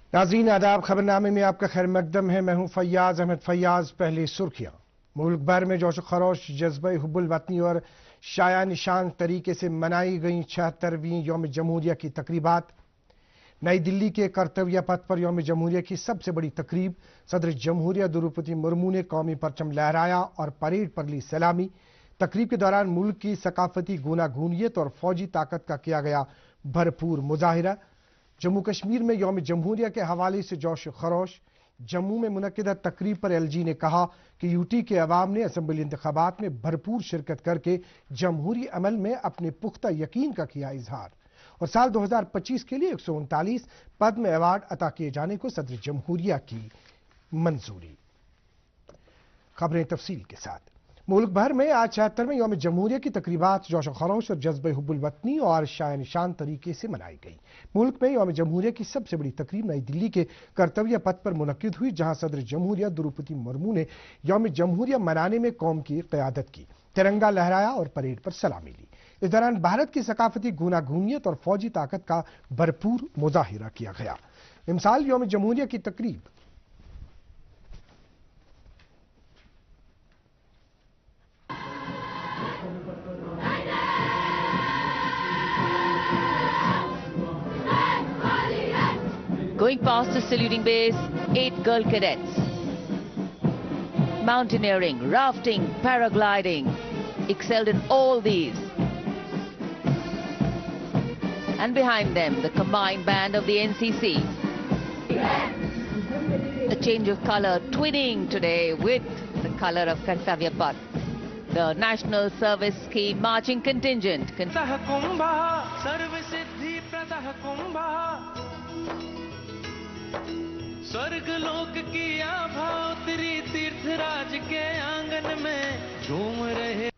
नाज़रीन आदाब, खबरनामे में आपका खैर मकदम है। मैं हूं फैयाज अहमद फैयाज। पहली सुर्खियां। मुल्क भर में जोश खरोश, जज्बे हुब्बुल वतनी और शाया निशान तरीके से मनाई गई 76वीं यौम जमहूरिया की तकरीबात। नई दिल्ली के कर्तव्य पथ पर यौम जमहूरिया की सबसे बड़ी तकरीब। सदर जमहूरिया द्रौपदी मुर्मू ने कौमी परचम लहराया और परेड पर ली सलामी। तकरीब के दौरान मुल्क की सकाफती गूनागूनियत और फौजी ताकत का किया गया भरपूर मुजाहिरा। जम्मू कश्मीर में यौम जमहूरिया के हवाले से जोश खरोश। जम्मू में मुनक्किदा तकरीब पर एलजी ने कहा कि यूटी के अवाम ने असम्बली इंतखाबात में भरपूर शिरकत करके जमहूरी अमल में अपने पुख्ता यकीन का किया इजहार और साल 2025 के लिए 139 पद्म अवार्ड अता किए जाने को सदर जमहूरिया की मंजूरी। खबरें तफसील के साथ। मुल्क भर में आज 76वें यौम जमहूरिया की तकरीबात जोश खरोश और जज्बे हुब्बुल वतनी और शाया निशान तरीके से मनाई गई। मुल्क में यौम जमहूरिया की सबसे बड़ी तकरीब नई दिल्ली के कर्तव्य पथ पर मुनक्किद हुई, जहां सदर जमहूरिया द्रौपदी मुर्मू ने यौम जमहूरिया मनाने में कौम की क़यादत की, तिरंगा लहराया और परेड पर सलामी ली। इस दौरान भारत की सकाफती गूनागूनियत और फौजी ताकत का भरपूर मुजाहिरा किया गया। इमसाल यौम जमहूरिया की तकरीब Going past the saluting base, 8 girl cadets. Mountaineering, rafting, paragliding, excelled in all these. And behind them, the combined band of the NCC. A change of color, twinning today with the color of Kartavya Path. The National Service Scheme marching contingent. स्वर्ग लोक की आभा उतरी तीर्थराज के आंगन में झूम रहे।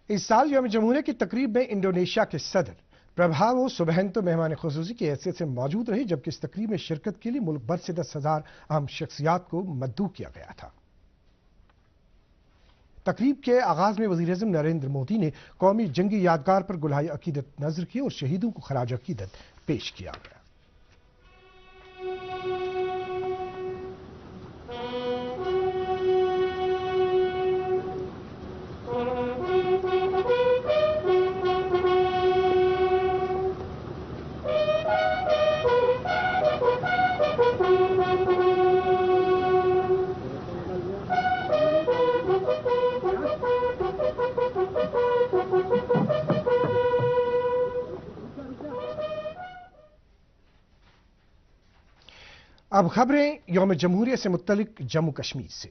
इस साल यौम जमहूरिया की तकरीब में इंडोनेशिया के सदर प्रभावो सुबहंतो मेहमान खुसूसी की हैसियत से मौजूद रहे, जबकि इस तकरीब में शिरकत के लिए मुल्क भर से 10,000 अहम शख्सियात को मद्दू किया गया था। तकरीब के आगाज में वजीर आज़म नरेंद्र मोदी ने कौमी जंगी यादगार पर गुलाही अकीदत नजर की और शहीदों को खराज अकीदत पेश किया गया। अब खबरें यौम जमहूरिया से मुत्तलिक जम्मू कश्मीर से।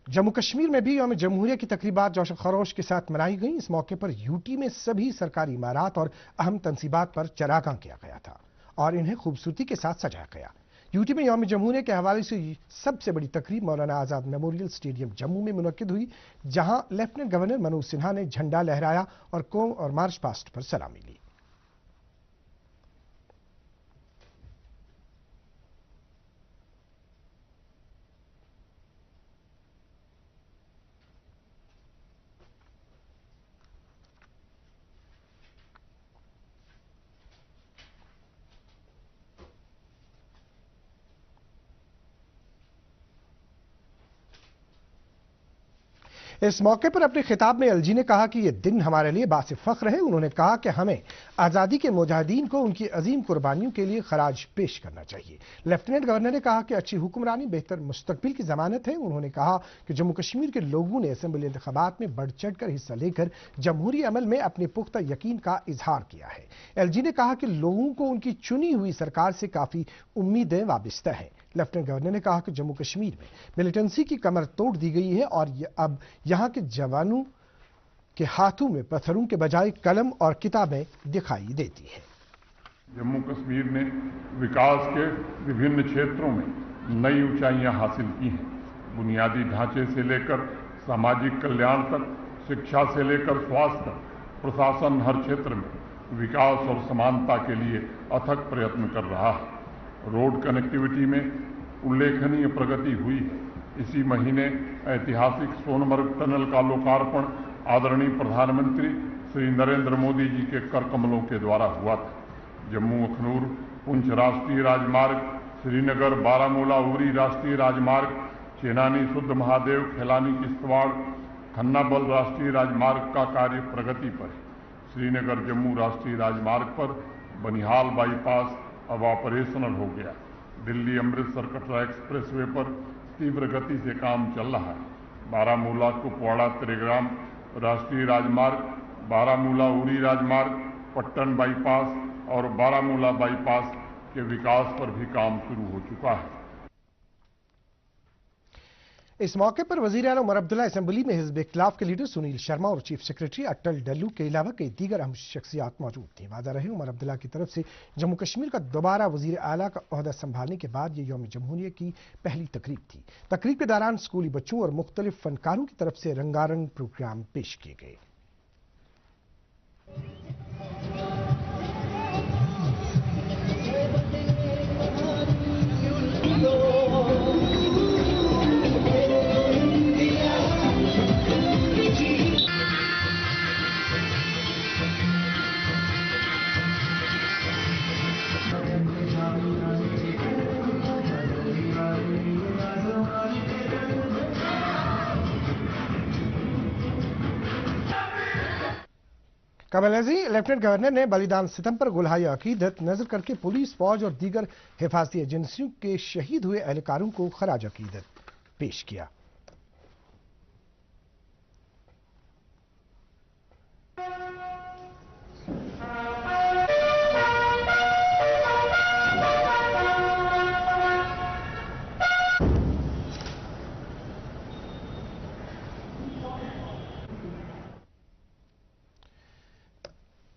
जम्मू कश्मीर में भी यौम जमहूरिया की तकरीबात जोश खरोश के साथ मनाई गई। इस मौके पर यूटी में सभी सरकारी इमारात और अहम तंसीबात पर चरागां किया गया था और इन्हें खूबसूरती के साथ सजाया गया। यूटी में यौम जमहूरिया के हवाले से सबसे बड़ी तकरीब मौलाना आजाद मेमोरियल स्टेडियम जम्मू में मुनक्किद हुई, जहां लेफ्टिनेंट गवर्नर मनोज सिन्हा ने झंडा लहराया और कौम और मार्च पास्ट पर सलामी ली। इस मौके पर अपने खिताब में एलजी ने कहा कि यह दिन हमारे लिए बासे फख्र है। उन्होंने कहा कि हमें आज़ादी के मुजाहिदीन को उनकी अजीम कुर्बानियों के लिए खराज पेश करना चाहिए। लेफ्टिनेंट गवर्नर ने कहा कि अच्छी हुक्मरानी बेहतर मुस्तकबिल की जमानत है। उन्होंने कहा कि जम्मू कश्मीर के लोगों ने असम्बली इंतखाबात में बढ़ चढ़ कर हिस्सा लेकर जमहूरी अमल में अपने पुख्ता यकीन का इजहार किया है। एलजी ने कहा कि लोगों को उनकी चुनी हुई सरकार से काफी उम्मीदें वाबिस्ता हैं। लेफ्टिनेंट गवर्नर ने कहा कि जम्मू कश्मीर में मिलिटेंसी की कमर तोड़ दी गई है और अब यहां के जवानों के हाथों में पत्थरों के बजाय कलम और किताबें दिखाई देती है। जम्मू कश्मीर ने विकास के विभिन्न क्षेत्रों में नई ऊंचाइयां हासिल की हैं। बुनियादी ढांचे से लेकर सामाजिक कल्याण तक, शिक्षा से लेकर स्वास्थ्य तक, प्रशासन हर क्षेत्र में विकास और समानता के लिए अथक प्रयत्न कर रहा है। रोड कनेक्टिविटी में उल्लेखनीय प्रगति हुई है। इसी महीने ऐतिहासिक सोनमर्ग टनल का लोकार्पण आदरणीय प्रधानमंत्री श्री नरेंद्र मोदी जी के कर कमलों के द्वारा हुआ था। जम्मू अखनूर पुंछ राष्ट्रीय राजमार्ग, श्रीनगर बारामूला उरी राष्ट्रीय राजमार्ग, चेनानी शुद्ध महादेव खैलानी किश्तवाड़ खन्नाबल राष्ट्रीय राजमार्ग का कार्य प्रगति पर है। श्रीनगर जम्मू राष्ट्रीय राजमार्ग पर बनिहाल बाईपास अब ऑपरेशनल हो गया। दिल्ली अमृतसर कटरा एक्सप्रेसवे पर तीव्र गति से काम चल रहा है। बारामूला कुपवाड़ा त्रिग्राम राष्ट्रीय राजमार्ग, बारामूला उरी राजमार्ग, पट्टन बाईपास और बारामूला बाईपास के विकास पर भी काम शुरू हो चुका है। इस मौके पर वजीर आला उमर अब्दुल्ला, असेंबली में हिज़्ब इख्तिलाफ के लीडर सुनील शर्मा और चीफ सेक्रेटरी अटल डल्लू के अलावा कई दीगर अहम शख्सियात मौजूद थी। वादा रहे उमर अब्दुल्ला की तरफ से जम्मू कश्मीर का दोबारा वजीर आला का ओहदा संभालने के बाद ये यौम जमहूरिया की पहली तकरीब थी। तकरीब के दौरान स्कूली बच्चों और मुख्तलिफ फनकारों की तरफ से रंगारंग प्रोग्राम पेश किए गए। कमल नज़ीर लेफ्टिनेंट गवर्नर ने बलिदान सितम पर गुलहाय अकीदत नजर करके पुलिस, फौज और दीगर हिफाजती एजेंसियों के शहीद हुए एहलकारों को खराज अकीदत पेश किया।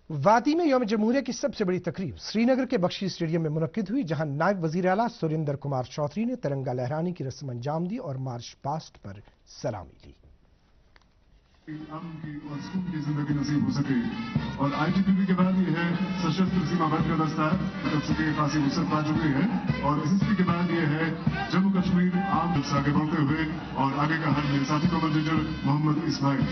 वादी में यौम जमहूरिया की सबसे बड़ी तकरीब श्रीनगर के बख्शी स्टेडियम में मुनक्किद हुई, जहां नायब वजीर आला सुरेंद्र कुमार चौधरी ने तिरंगा लहराने की रस्म अंजाम दी और मार्च पास्ट पर सलामी ली। और सुकून की जिंदगी नसीब हो सके। और आईटीबीपी के बाद ये है सशस्त्र सीमा बल का दस्ता, मतलब चुके काफी मुसर पा चुके हैं। और एसएसपी के बाद ये है जम्मू कश्मीर आम से आगे बढ़ते हुए और आगे का हाल मेरे साथी कमांडर मेजर मोहम्मद इस्माइल।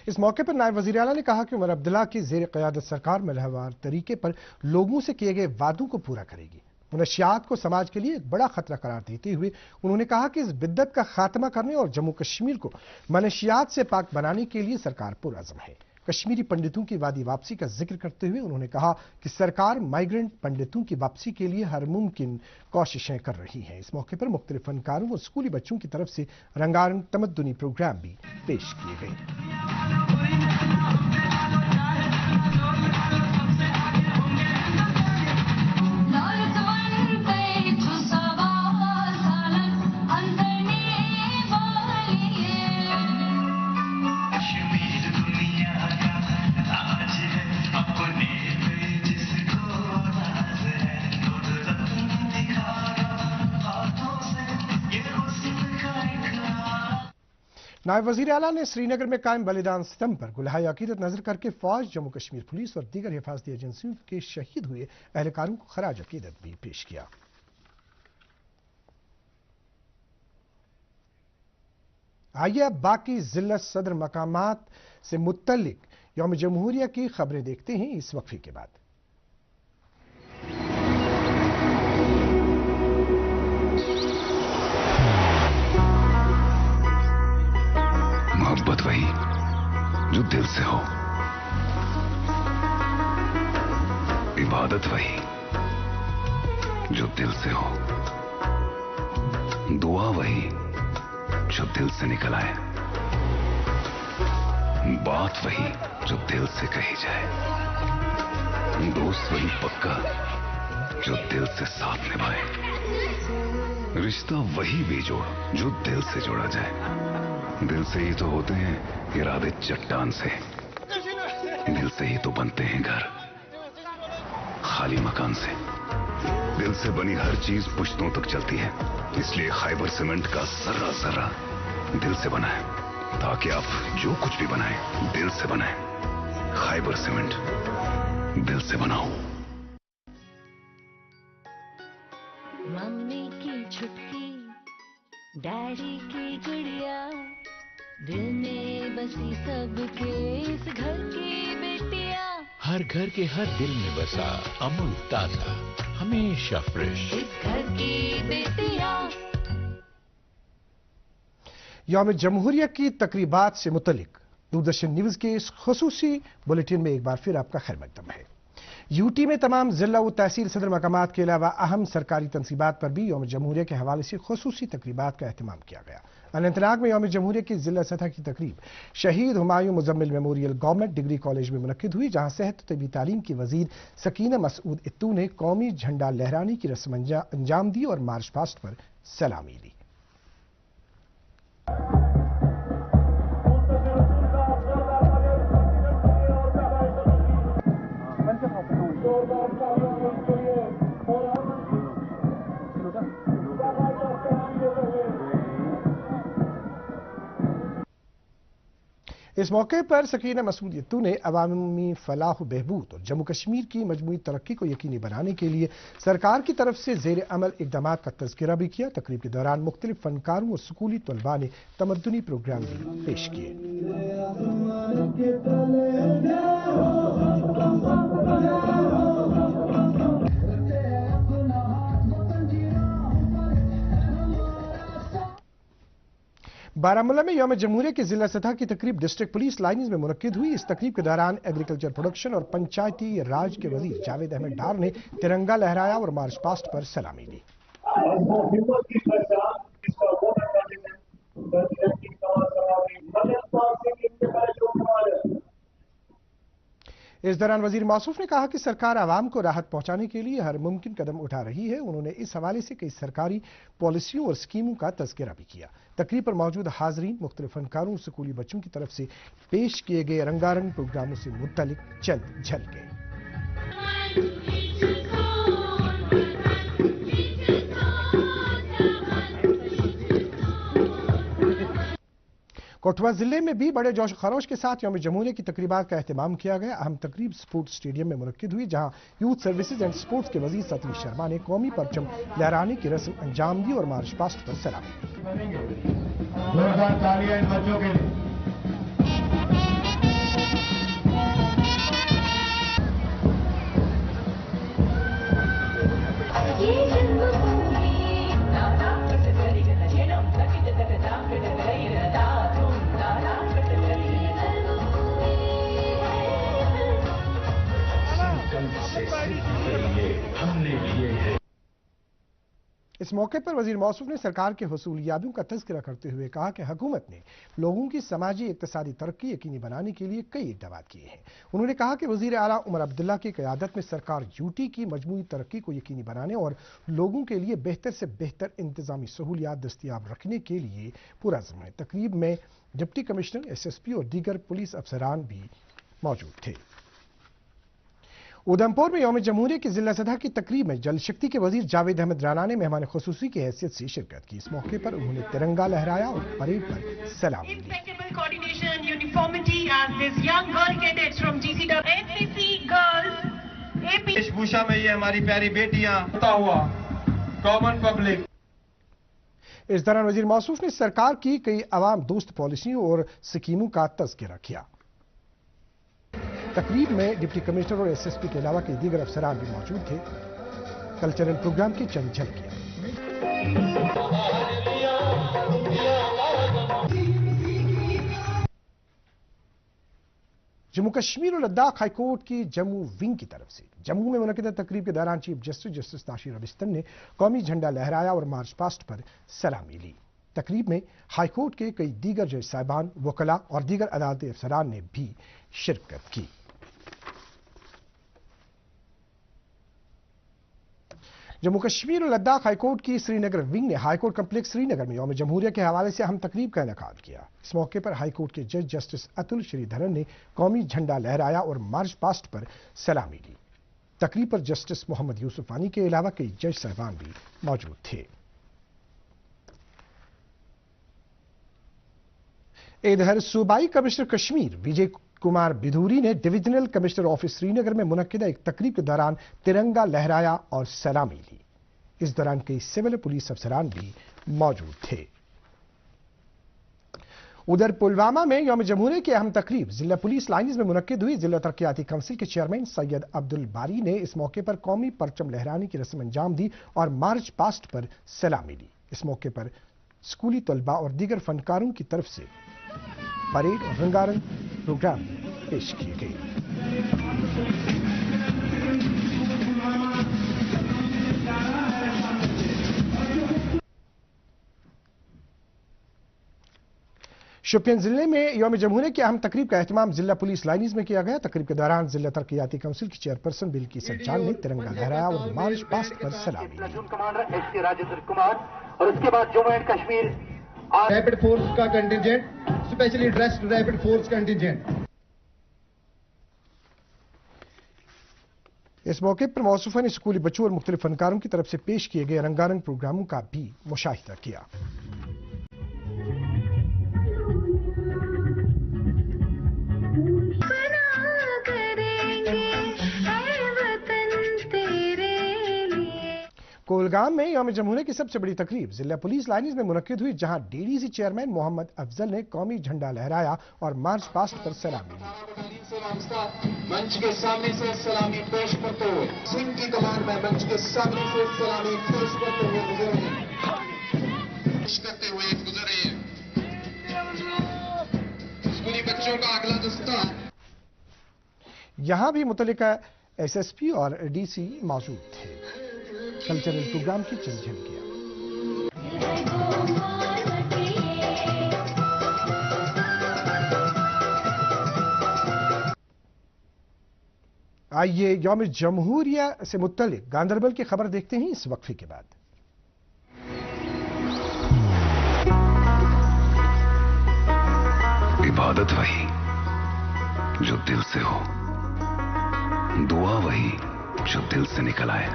इस मौके पर नायब वजीर आला ने कहा कि उमर अब्दुल्ला की जेर क़यादत सरकार महलवार तरीके पर लोगों से किए गए वादों को पूरा करेगी। मुनशियात को समाज के लिए एक बड़ा खतरा करार देते हुए उन्होंने कहा कि इस बिद्दत का खात्मा करने और जम्मू कश्मीर को मनशियात से पाक बनाने के लिए सरकार पुरअज़्म है। कश्मीरी पंडितों की वादी वापसी का जिक्र करते हुए उन्होंने कहा कि सरकार माइग्रेंट पंडितों की वापसी के लिए हर मुमकिन कोशिशें कर रही है। इस मौके पर मुख्तलिफ फनकारों और स्कूली बच्चों की तरफ से रंगारंग तमद्दुनी प्रोग्राम भी पेश किए गए। नायब वजीर आला ने श्रीनगर में कायम बलिदान स्तंभ पर गुलहाय अकीदत नजर करके फौज, जम्मू कश्मीर पुलिस और दीगर हिफाजती एजेंसियों के शहीद हुए एहलकारों को खराज अकीदत भी पेश किया। आइए अब बाकी जिला सदर मकामात से मुत्तलिक यौम जमहूरिया की खबरें देखते हैं इस वक्फे के बाद। मोहब्बत वही जो दिल से हो, इबादत वही जो दिल से हो, दुआ वही जो दिल से निकल आए, बात वही जो दिल से कही जाए, दोस्त वही पक्का जो दिल से साथ निभाए, रिश्ता वही बेजोड़ जो दिल से जोड़ा जाए। दिल से ही तो होते हैं इरादे चट्टान से, दिल से ही तो बनते हैं घर खाली मकान से। दिल से बनी हर चीज पुश्तों तक चलती है, इसलिए खैबर सीमेंट का जर्रा जर्रा दिल से बना है, ताकि आप जो कुछ भी बनाएं दिल से बनाएं। खैबर सीमेंट, दिल से बनाओ। मम्मी की छुटकी, डैडी की गुड़िया, दिल में बसी सबके इस घर की बेटियां, हर घर के हर दिल में बसा अमूल ताजा, हमेशा फ्रेश। इस घर की बेटियां। यौम जमहूरिया की तकरीबात से मुतल्लिक दूरदर्शन न्यूज के इस खुसूसी बुलेटिन में एक बार फिर आपका खैर मकदम है। यूटी में तमाम जिला व तहसील सदर मकामात के अलावा अहम सरकारी तंसीबात पर भी यौम जमहूरिया के हवाले से खुसूसी तकरीबात का एहतमाम किया गया। अनंतनाग में यौम जमहूरिया की जिला सतह की तकरीब शहीद Humayun Muzammil memorial government degree college में मुनक्किद हुई, जहां सेहत व तबी तालीम की वजीर सकीना मसूद इत्तू ने कौमी झंडा लहराने की रस्म अंजाम दी और मार्च पास्ट पर सलामी ली। इस मौके पर सकीना मसूद इत्तू ने अवामी फलाह बहबूद और जम्मू कश्मीर की मजमूई तरक्की को यकीनी बनाने के लिए सरकार की तरफ से जेर अमल इकदामात का तज़किरा भी किया। तकरीब के दौरान मुख्तलिफ फनकारों और स्कूली तलबा ने तमद्दुनी प्रोग्राम भी पेश किए। बारामूला में यौम जमहूरिया की जिला सतह की तकरीब डिस्ट्रिक्ट पुलिस लाइन्स में मुनक्किद हुई। इस तकरीब के दौरान एग्रीकल्चर प्रोडक्शन और पंचायती राज के वजीर जावेद अहमद डार ने तिरंगा लहराया और मार्च पास्ट पर सलामी ली। इस दौरान वजीर मौसूफ ने कहा कि सरकार आवाम को राहत पहुंचाने के लिए हर मुमकिन कदम उठा रही है। उन्होंने इस हवाले से कई सरकारी पॉलिसियों और स्कीमों का तज़किरा भी किया। तकरीब पर मौजूद हाजरीन मुख्तलिफ फनकारों और स्कूली बच्चों की तरफ से पेश किए गए रंगारंग प्रोग्रामों से मुत्तलिक चंद झलके। कोटवा जिले में भी बड़े जोश खरोश के साथ यौम जमहूरिया की तकरीबात का एहतमाम किया गया। अहम तकरीब स्पोर्ट्स स्टेडियम में मुनक्किद हुई, जहां यूथ सर्विसेज एंड स्पोर्ट्स के वजीर सतीश शर्मा ने कौमी परचम लहराने की रस्म अंजाम दी और मार्च पास्ट पर सलामी इस मौके पर वजीर मौसूफ ने सरकार के हुसूलियाबियों का तज़किरा करते हुए कहा कि हुकूमत ने लोगों की समाजी इक़्तिसादी तरक्की यकीनी बनाने के लिए कई इक़दाम किए हैं। उन्होंने कहा कि वजीर आला उमर अब्दुल्ला की क़यादत में सरकार यूटी की मजमूई तरक्की को यकीनी बनाने और लोगों के लिए बेहतर से बेहतर इंतजामी सहूलियात दस्तियाब रखने के लिए पुरअज़्म है। तकरीब में डिप्टी कमिश्नर, SSP और दीगर पुलिस अफसरान भी मौजूद थे। उधमपुर में यौम जमहूरिया की जिला सतह की तकरीब में जल शक्ति के वजीर जावेद अहमद राना ने मेहमान खुसूसी की हैसियत से शिरकत की। इस मौके पर उन्होंने तिरंगा लहराया और परेड पर सलामी ली। वेशभूषा में ये हमारी प्यारी बेटियां हुआ कॉमन पब्लिक। इस दौरान वजीर मौसूफ ने सरकार की कई अवाम दोस्त पॉलिसियों और स्कीमों का तज़किरा किया। तकरीब में डिप्टी कमिश्नर और SSP के अलावा कई दीगर अफसरान भी मौजूद थे। कल्चरल प्रोग्राम की चंद झलकियां। जम्मू कश्मीर और लद्दाख हाईकोर्ट की जम्मू विंग की तरफ से जम्मू में मुनक्किदा तकरीब के दौरान चीफ जस्टिस ताशीर अबिस्तन ने कौमी झंडा लहराया और मार्च पास्ट पर सलामी ली। तकरीब में हाईकोर्ट के कई दीगर जज साहिबान, वकला और दीगर अदालती अफसरान ने भी शिरकत की। जम्मू कश्मीर और लद्दाख हाईकोर्ट की श्रीनगर विंग ने हाईकोर्ट कम्प्लेक्स श्रीनगर में यौम जमहूरिया के हवाले से अहम तकरीब का इनेकाद किया। इस मौके पर हाईकोर्ट के जज जस्टिस अतुल श्रीधरन ने कौमी झंडा लहराया और मार्च पास्ट पर सलामी ली। तकरीब पर जस्टिस मोहम्मद यूसुफानी के अलावा कई जज साहिबान भी मौजूद थे। इधर सूबाई कमिश्नर कश्मीर विजय कुमार बिधूरी ने डिविजनल कमिश्नर ऑफिस श्रीनगर में मुनक्किदा एक तकरीब के दौरान तिरंगा लहराया और सलामी ली। इस दौरान कई सिविल पुलिस अफसरान भी मौजूद थे। उधर पुलवामा में यौम जमहूरिया की अहम तकरीब जिला पुलिस लाइन्स में मुनक्किद हुई। जिला तरक्याती काउंसिल के चेयरमैन सैयद अब्दुल बारी ने इस मौके पर कौमी परचम लहराने की रस्म अंजाम दी और मार्च पास्ट पर सलामी ली। इस मौके पर स्कूली तलबा और दीगर फनकारों की तरफ से परेड और रंगारंग प्रोग्राम पेश किए गए। शोपियान जिले में यौम जमहूरिया की अहम तकरीब का एहतमाम जिला पुलिस लाइन्स में किया गया। तकरीब के दौरान जिला तरक्याती काउंसिल की चेयरपर्सन बिल्की सज्जान ने तिरंगा लहराया और मार्च पास्ट पर सलामी ली। कमांडर एस राजेंद्र कुमार और उसके बाद Jammu and Kashmir rapid force का contingent, specially dressed rapid force contingent. इस मौके पर मौसूफा ने स्कूली बच्चों और मुख्तलिफ फनकारों की तरफ से पेश किए गए रंगारंग प्रोग्रामों का भी मुशाहिदा किया। कोलगाम में यौम जमहूरिया की सबसे बड़ी तकरीब जिला पुलिस लाइन्स में मुनक्किद हुई, जहां डीडीसी चेयरमैन मोहम्मद अफजल ने कौमी झंडा लहराया और मार्च पास्ट पर सलामी ली। मंच के सामने से सलामी पेश करते हुए सिंह की कमान में मंच के सामने से सलामी पेश करते हुए गुजरे स्कूली बच्चों का अगला दस्ता। यहां भी मुतल्लिका एसएसपी और डीसी मौजूद थे। कल्चरल प्रोग्राम की चल झलकियां। आइए यौम जमहूरिया से मुत्तलिक गांदरबल की खबर देखते हैं इस वक्फे के बाद। इबादत वही जो दिल से हो, दुआ वही जो दिल से निकल आए,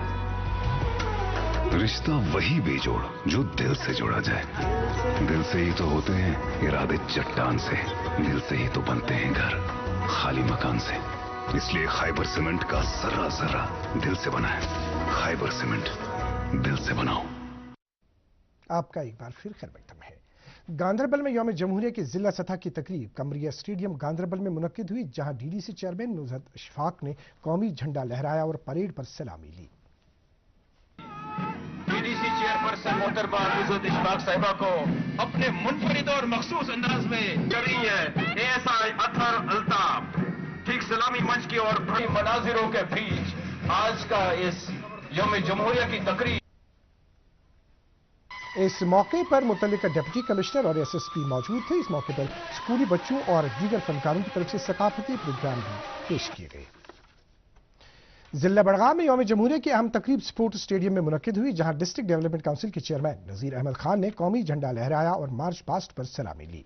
रिश्ता वही बेजोड़ जो दिल से जोड़ा जाए। दिल से ही तो होते हैं इरादे चट्टान से, दिल से ही तो बनते हैं घर खाली मकान से। इसलिए खैबर सीमेंट का जर्रा जर्रा दिल से बना है। खैबर सीमेंट, दिल से बनाओ। आपका एक बार फिर खैर मकदम है। गांदरबल में यौम जमहूरिया की जिला सतह की तकरीब कमरिया स्टेडियम गांदरबल में मुनक्किद हुई, जहां डीडीसी चेयरमैन नुज़हत इशफाक ने कौमी झंडा लहराया और परेड पर सलामी ली। डीडीसी चेयरपर्सन मोहतरमा नुज़हत इशफाक साहिबा को अपने मुनफरिद और मखसूस अंदाज में कर रही है एएसआई अतहर अल्ताफ। ठीक सलामी मंच की और बड़ी मनाजिरों के बीच आज का इस यौम जमहूरिया की तकरीब। इस मौके पर मुतल्लिका डिप्टी कमिश्नर और एसएसपी मौजूद थे। इस मौके पर स्कूली बच्चों और दीगर फनकारों की तरफ से सकाफती प्रोग्राम भी पेश किए गए। जिला बड़गाम में यौम जमहूरिया की अहम तकरीब स्पोर्ट स्टेडियम में मुनक्किद हुई, जहां डिस्ट्रिक्ट डेवलपमेंट काउंसिल के चेयरमैन नजीर अहमद खान ने कौमी झंडा लहराया और मार्च पास्ट पर सलामी ली।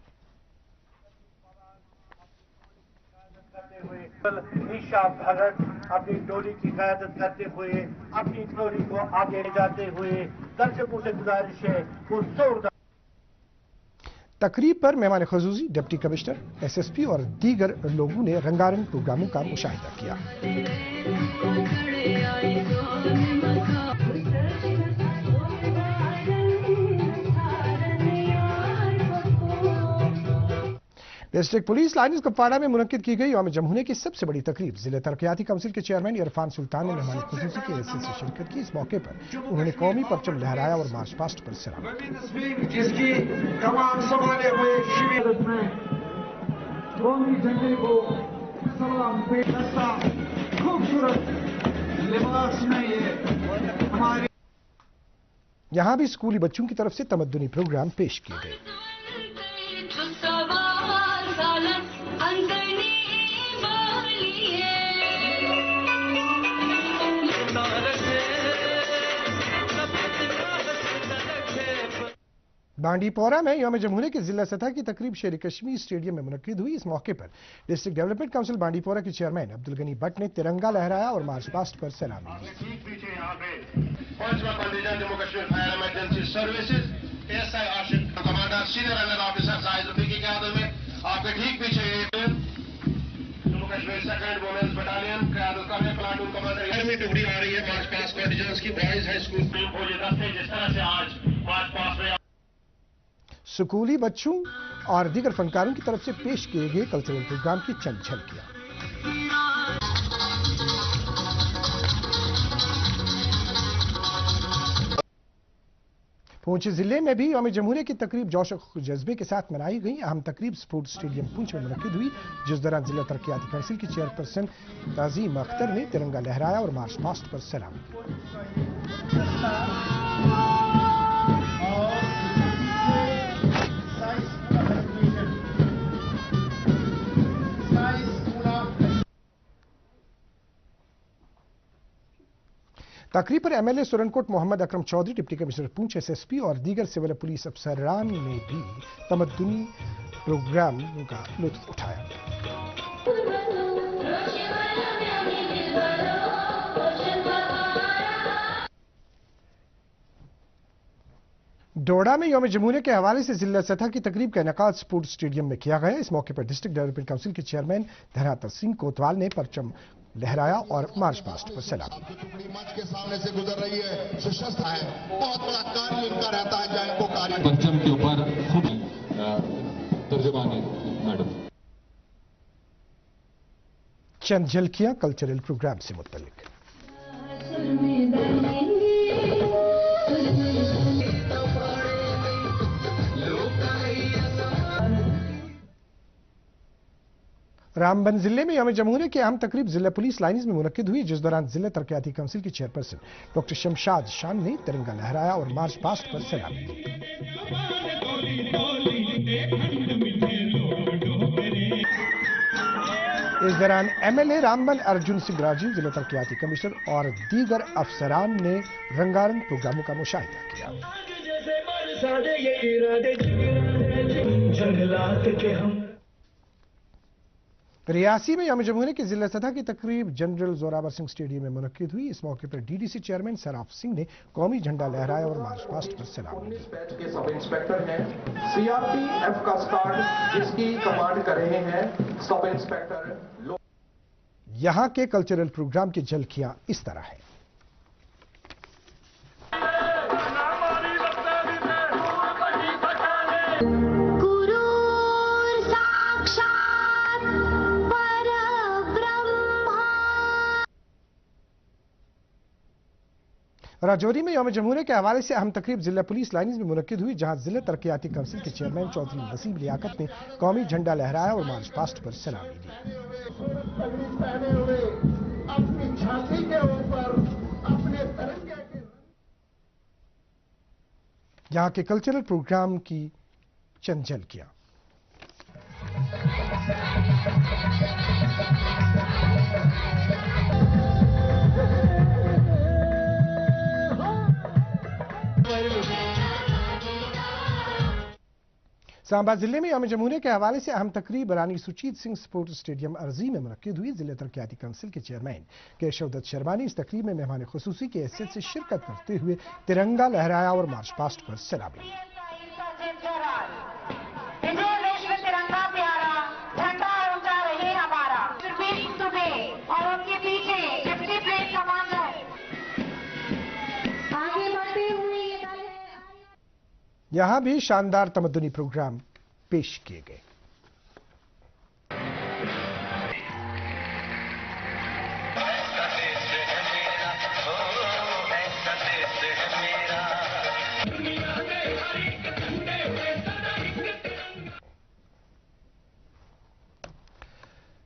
ईशा भगत अपनी टोली की क़यादत करते हुए अपनी टोली को आगे ले जाते हुए दर्शकों से गुजारिश है वो जोरदार। तकरीब पर मेहमान खसूसी डिप्टी कमिश्नर, एसएसपी और दीगर लोगों ने रंगारंग प्रोग्रामों का मुशाहिदा किया। डिस्ट्रिक्ट पुलिस लाइन्स कुपवाड़ा में मुनक्किद की गई यौम जमहूरिया की सबसे बड़ी तकरीब जिला तरक्याती काउंसिल के चेयरमैन इरफान सुल्तान ने मेहमान खुसूसी की हैसियत से शिरकत की। इस मौके पर उन्होंने कौमी परचम लहराया और मार्च पास्ट पर सलामी। जिसकी कमान संभाले हुए शिविर में कौमी झंडे को सलाम पेश करता खूबसूरत लिबास में ये हमारे यहां भी स्कूली बच्चों की तरफ से तमद्दुनी प्रोग्राम पेश किए गए। बांडीपोरा में यौम जमहूरिया की जिला सतह की तकरीब शेर कश्मीर स्टेडियम में मुनक्किद हुई। इस मौके पर डिस्ट्रिक्ट डेवलपमेंट काउंसिल बांडीपोरा के चेयरमैन अब्दुल गनी भट्ट ने तिरंगा लहराया और मार्च पास्ट पर सलामी ली। Jammu Kashmir fire emergency services ASI Ashiq commander senior under officer Sahid Rafi की क़यादत में आपके ठीक पीछे Jammu Kashmir second women's battalion क़यादत कर रहे प्लाटून कमांडर आर्मी टुकड़ी आ रही है मार्च पास्ट कंटिजेंट्स की बॉयज हाई स्कूल फौजी दस्ते जिस तरह से आज मार्च पास्ट में स्कूली बच्चों और दीगर फनकारों की तरफ से पेश किए गए कल्चरल प्रोग्राम की चंद झलकियां। पुंछ जिले में भी यौम जमहूरिया की तकरीब जोश और जज्बे के साथ मनाई गई। अहम तकरीब स्पोर्ट्स स्टेडियम पुंछ में मुनक्किद हुई, जिस दौरान जिला तरक्याती काउंसिल की चेयरपर्सन ताजीम अख्तर ने तिरंगा लहराया और मार्च पास्ट पर सलामी दी। तकरीब पर MLA Surankote Mohammad Akram Chaudhary, deputy commissioner Poonch, SSP और दीगर सिविल पुलिस अफसरान ने भी तमद्दुनी प्रोग्राम का लुत्फ उठाया। डोडा में यौम जमहूरिया के हवाले से जिला सतह की तकरीब का इनेकाद स्पोर्ट्स स्टेडियम में किया गया। इस मौके पर डिस्ट्रिक्ट डेवलपमेंट काउंसिल के चेयरमैन धनातर सिंह कोतवाल ने परचम लहराया और मार्च पास्ट पर सलामी दी। के सामने से गुजर रही है, सशस्त्र है, बहुत बड़ा कार्य उनका रहता है, जहाँ इनको कार्य परचम के ऊपर खूब तर्जुमानी मैडम। चंद झलकियां कल्चरल प्रोग्राम से मुतल्लिक। रामबन जिले में यौम जमहूरिया की अहम तकरीब जिला पुलिस लाइन्स में मुनक्किद हुई, जिस दौरान जिला तरक्याती काउंसिल की चेयरपर्सन डॉक्टर शमशाद शान ने तिरंगा लहराया और मार्च पास्ट पर सलामी दी। इस दौरान एमएलए रामबन अर्जुन सिंह राजीव, जिला तरक्याती कमिश्नर और दीगर अफसरान ने रंगारंग प्रोग्रामों का मुशाहिदा किया। रियासी में यौम जमहूरिया की जिला सतह की तकरीब जनरल जोरावर सिंह स्टेडियम में मुनक्किद हुई। इस मौके पर डीडीसी चेयरमैन सराफ सिंह ने कौमी झंडा लहराया और मार्च पास्ट पर सलामी दी। के सब इंस्पेक्टर हैं, सीआरपीएफ का स्क्वाड जिसकी कमांड कर रहे हैं सब इंस्पेक्टर। यहां के कल्चरल प्रोग्राम की झलकियां इस तरह है। राजौरी में यौम जमहूरिया के हवाले से अहम तकरीब जिला पुलिस लाइन्स में मुनक्किद हुई, जहां जिला तरक्याती काउंसिल के चेयरमैन चौधरी नसीब लियाकत ने कौमी झंडा लहराया और मार्च पास्ट पर सलामी दी। यहां के कल्चरल प्रोग्राम की चंद झलकियां। सांबा जिले में यौम जमहूरिया के हवाले से अहम तकरीब रानी सुचीत सिंह स्पोर्ट्स स्टेडियम अर्जी में मुनक्किद हुई। जिला तरक्याती काउंसिल के चेयरमैन केशव दत्त शर्मा ने इस तकरीब में मेहमान खुसूसी की हैसियत से शिरकत करते हुए तिरंगा लहराया और मार्च पास्ट पर सलामी दी। यहां भी शानदार तमद्दुनी प्रोग्राम पेश किए गए।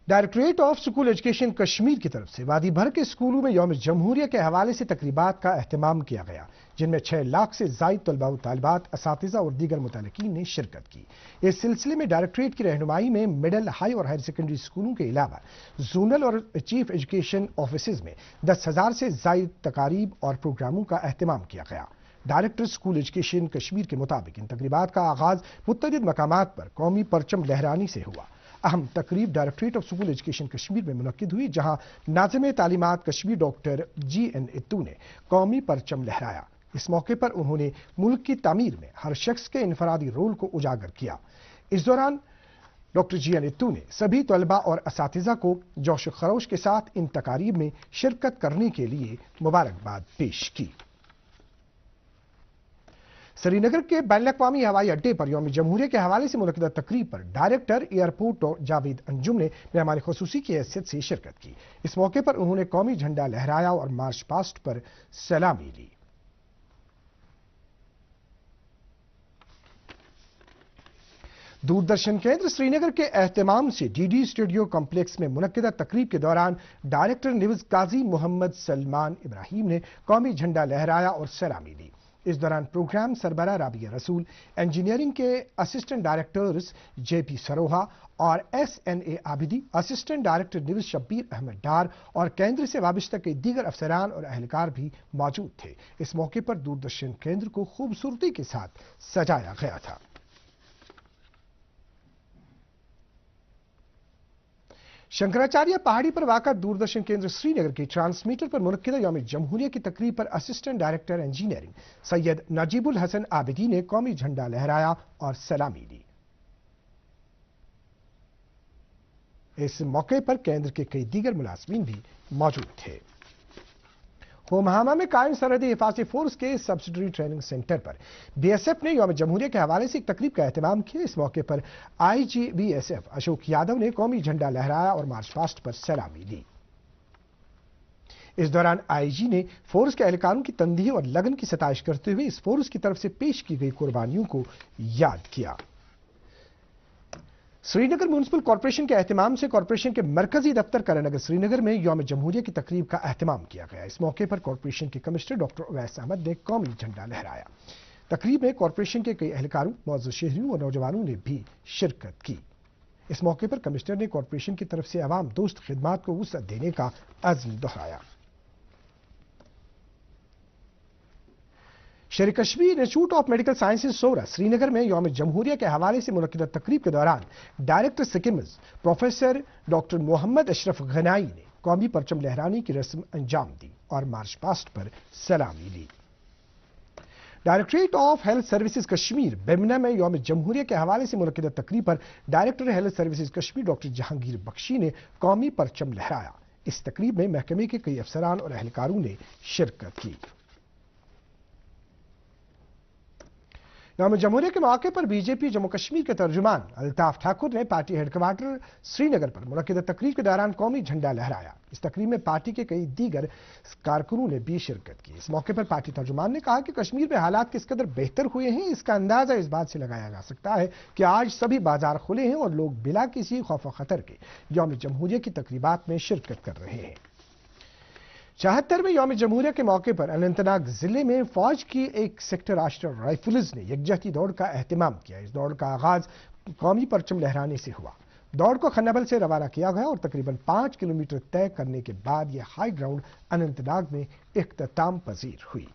Directorate of school education Kashmir की तरफ से वादी भर के स्कूलों में यौम जमहूरिया के हवाले से तकरीबात का एहतमाम किया गया, जिनमें 6 लाख से जायद तलबा व तालिबात, असातिज़ा और दीगर मुतल्लिकीन ने शिरकत की। इस सिलसिले में डायरेक्टरेट की रहनुमाई में मिडिल, हाई और हायर सेकेंडरी स्कूलों के अलावा जोनल और चीफ एजुकेशन ऑफिस में 10,000 से जायद तकारीब और प्रोग्रामों का एहतमाम किया गया। डायरेक्टर स्कूल एजुकेशन कश्मीर के मुताबिक इन तकरीबात का आगाज मुतअद्दिद मकामात पर कौमी परचम लहरानी से हुआ। अहम तकरीब directorate of school education Kashmir में मुनक्किद हुई, जहां नाज़िम तालीमात कश्मीर डॉक्टर GN इत्तू ने कौमी परचम लहराया। इस मौके पर उन्होंने मुल्क की तामीर में हर शख्स के इनफरादी रोल को उजागर किया। इस दौरान डॉक्टर GN इत्तू ने सभी तलबा और असातिज़ा को जोश खरोश के साथ इन तकारीब में शिरकत करने के लिए मुबारकबाद पेश की। سری نگر کے بین الاقوامی ہوائی اڈے پر یوم جمہوریہ کے حوالے سے منعقدہ تقریب پر ڈائریکٹر ایئرپورٹ جاوید انجم نے مہمان خصوصی کی حیثیت سے شرکت کی۔ اس موقع پر انہوں نے قومی جھنڈا لہرایا اور مارچ پاسٹ پر سلامی لی۔ دوردرشن کیندر سری نگر کے اہتمام سے ڈی ڈی اسٹوڈیو کمپلیکس میں منعقدہ تقریب کے دوران ڈائریکٹر نیوز قاضی محمد سلمان ابراہیم نے قومی جھنڈا لہرایا اور سلامی لی۔ اس دوران پروگرام سربراہ رابعہ رسول، انجینئرنگ کے اسسٹنٹ ڈائریکٹرز جے پی سروہا اور S N A Abidi, assistant director news Shabir Ahmad Dar اور کیندر سے وابستہ کئی دیگر افسران اور اہلکار بھی موجود تھے۔ اس موقع پر دوردرشن کیندر کو خوبصورتی کے ساتھ سجایا گیا تھا۔ شنکراچاریہ پہاڑی پر واقع دوردرشن کیندر سری نگر کے ٹرانسمیٹر پر منعقدہ یوم جمہوریہ کی تقریب پر اسسٹنٹ ڈائریکٹر انجینئرنگ سید نجیب الحسن عابدی نے قومی جھنڈا لہرایا اور سلامی لی۔ اس موقع پر کیندر کے کئی دیگر ملازمین بھی موجود تھے۔ ہومہامہ میں قائم سرحدی حفاظتی فورس کے subsidiary training centre per be S F نے یوم جمہوریہ کے حوالے سے ایک تقریب کا اہتمام کیا۔ اس موقع پر I G B S F Ashok Yadav نے قومی جھنڈا لہرایا اور مارچ پاسٹ پر سلامی لی۔ اس دوران آئی جی نے فورس کے اہلکاروں کی تندیہ اور لگن کی ستائش کرتے ہوئے اس فورس کی طرف سے پیش کی گئی قربانیوں کو یاد کیا۔ سری نگر میونسپل کارپوریشن کے اہتمام سے کارپوریشن کے مرکزی دفتر کرا نگر سری نگر میں یوم جمہوریہ کی تقریب کا اہتمام کیا گیا۔ اس موقع پر کارپوریشن کے کمشنر ڈاکٹر اویس احمد نے قومی جھنڈا لہرایا۔ تقریب میں کارپوریشن کے کئی اہلکاروں، معزز شہریوں اور نوجوانوں نے بھی شرکت کی۔ اس موقع پر کمشنر نے کارپوریشن کی طرف سے عوام دوست خدمات کو وسعت دینے کا عزم دہرایا۔ شیر Kashmir institute of medical sciences سورا سری نگر میں یوم جمہوریہ کے حوالے سے منعقدہ تقریب کے دوران ڈائریکٹر سکمز پروفیسر ڈاکٹر محمد اشرف غنائی نے قومی پرچم لہرانے کی رسم انجام دی اور مارچ پاسٹ پر سلامی لی۔ Directorate of health services Kashmir Bemina میں یوم جمہوریہ کے حوالے سے منعقدہ تقریب پر director health services Kashmir doctor Jahangir Bakshi نے قومی پرچم لہرایا۔ اس تقریب میں محکمے کے کئی افسران اور اہلکاروں نے شرکت کی۔ یوم جمہوریہ کے موقع پر بی جے پی جموں کشمیر کے ترجمان الطاف ٹھاکر نے پارٹی ہیڈ کوارٹر سری نگر پر منعقدہ تقریب کے دوران قومی جھنڈا لہرایا۔ اس تقریب میں پارٹی کے کئی دیگر کارکنوں نے بھی شرکت کی۔ اس موقع پر پارٹی ترجمان نے کہا کہ کشمیر میں حالات کس قدر بہتر ہوئے ہیں اس کا اندازہ اس بات سے لگایا جا سکتا ہے کہ آج سبھی بازار کھلے ہیں اور لوگ بلا کسی خوف و خطر کے یوم جمہوریہ کی تقریبات میں شرکت کر رہے ہیں۔ 74ویں یوم جمہوریہ کے موقع پر اننت ناگ ضلع میں فوج کی ایک سیکٹر راشٹر رائفلز نے یکجہتی دوڑ کا اہتمام کیا۔ اس دوڑ کا آغاز قومی پرچم لہرانے سے ہوا۔ دوڑ کو کھنبل سے روانہ کیا گیا اور تقریباً 5 کلومیٹر طے کرنے کے بعد یہ ہائی گراؤنڈ اننت ناگ میں اختتام پذیر ہوئی۔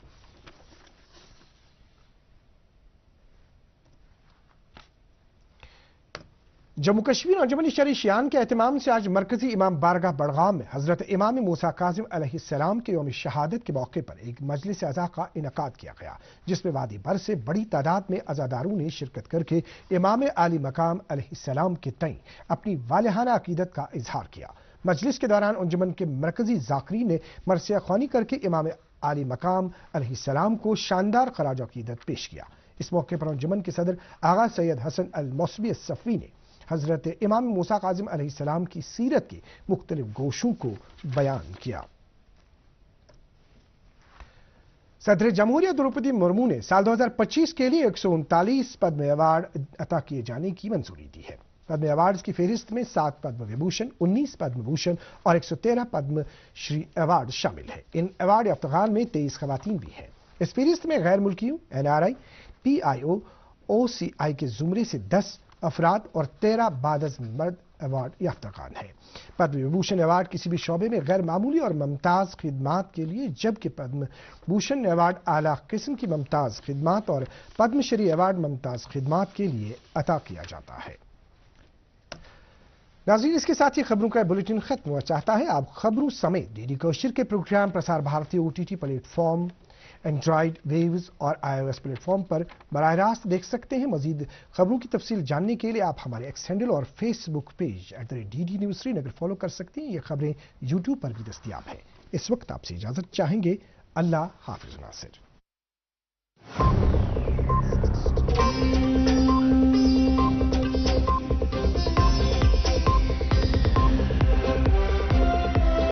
جموں کشمیر انجمن شرعی شیعان کے اہتمام سے آج مرکزی امام بارگاہ بڑگام میں حضرت امام موسیٰ کاظم علیہ السلام کے یوم شہادت کے موقع پر ایک مجلس عزا کا انعقاد کیا گیا، جس میں وادی بھر سے بڑی تعداد میں عزاداروں نے شرکت کر کے امام عالی مقام علیہ السلام کے تئیں اپنی والہانہ عقیدت کا اظہار کیا۔ مجلس کے دوران انجمن کے مرکزی ذاکرین نے مرثیہ خوانی کر کے امام عالی مقام علیہ السلام کو شاندار خراج عقیدت پیش کیا۔ اس موقع پر انجمن کے صدر آغا سید حسن الموسوی الصفوی نے حضرت امام موسیٰ کاظم علیہ السلام کی سیرت کے مختلف گوشوں کو بیان کیا۔ صدر جمہوریہ دروپدی مرمو نے سال 2025 کے لیے 139 پدم ایوارڈ عطا کیے جانے کی منظوری دی ہے۔ پدم ایوارڈز کی فہرست میں 7 پدم وبھوشن، 19 پدم بھوشن اور 113 پدم شری ایوارڈ شامل ہیں۔ ان ایوارڈ یافتگان میں 23 خواتین بھی ہیں۔ اس فہرست میں غیر ملکیوں، این آر آئی، پی آئی او، او سی آئی کے زمرے سے 10 افراد اور 13 بعد از مرد ایوارڈ یافتگان ہیں۔ پدم وبھوشن ایوارڈ کسی بھی شعبے میں غیر معمولی اور ممتاز خدمات کے لیے، جبکہ پدم بھوشن ایوارڈ اعلیٰ قسم کی ممتاز خدمات اور پدم شری ایوارڈ ممتاز خدمات کے لیے عطا کیا جاتا ہے۔ ناظرین، اس کے ساتھ ہی خبروں کا بلیٹن ختم ہوا چاہتا ہے۔ آپ خبروں سمیت ڈی ڈی کوشر کے programme Prasar Bharati O T T platform, Android ویوز اور I O S platform پر براہ راست دیکھ سکتے ہیں۔ مزید خبروں کی تفصیل جاننے کے لیے آپ ہمارے ایکس ہینڈل اور فیس بک پیج @DD News سری نگر فالو کر سکتے ہیں۔ یہ خبریں یوٹیوب پر بھی دستیاب ہیں۔ اس وقت آپ سے اجازت چاہیں گے۔ اللہ حافظ ناصر۔